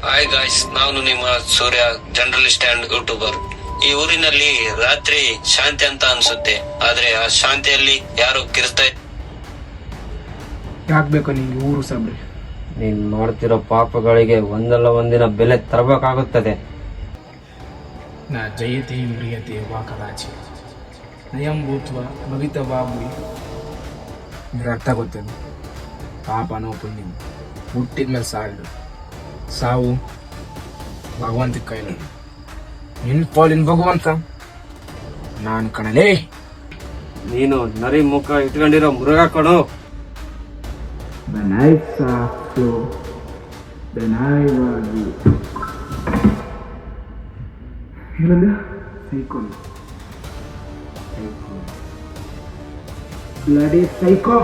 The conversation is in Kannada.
ಹಾಯ್ ಗಾಯ್ಸ್, ನಾನು ನಿಮ್ಮ ಸೂರ್ಯ, ಜರ್ನಲಿಸ್ಟ್ ಅಂಡ್ ಯೂಟ್ಯೂಬರ್. ಈ ಊರಿನಲ್ಲಿ ರಾತ್ರಿ ಶಾಂತಿ ಅಂತ ಅನ್ಸುತ್ತೆ, ಆದ್ರೆ ಆ ಶಾಂತಿಯಲ್ಲಿ ಯಾರು ಕಿರ್ತಾ ಯಾಕ್ಬೇಕು ನಿಂಗೆ ಊರು ಸಾಬ್ರೆ? ನೀನ್ ಮಾಡ್ತಿರೋ ಪಾಪಗಳಿಗೆ ಒಂದಲ್ಲ ಒಂದಿನ ಬೆಲೆ ತರಬೇಕಾಗುತ್ತದೆ. ನಾ ಜಯತೆ ಮ್ರಿಯತೆ ವಾ ಕದಾಚಿ ನಯಂ ಭೂತ್ವ ಭವಿತ ಬಾಬು. ನಿಮ್ಗೆ ಅರ್ಥ ಗೊತ್ತೇನು? ಪಾಪನೋ ಪುಣ್ಯ ಹುಟ್ಟಿದ ಮೇಲೆ ಸಾವು ಭಗವಂತ ಕೈಲಿ. ನಿನ್ ಪಾಲಿನ ಭಗವಂತ ನಾನ್ ಕಣಲೇ. ನೀನು ನರಿ ಮುಖ ಇಟ್ಕೊಂಡಿರೋ ಮೃಗ ಕಣೋ. The nights are slow, the night was ಏನಂದ? Psycho, bloody psycho.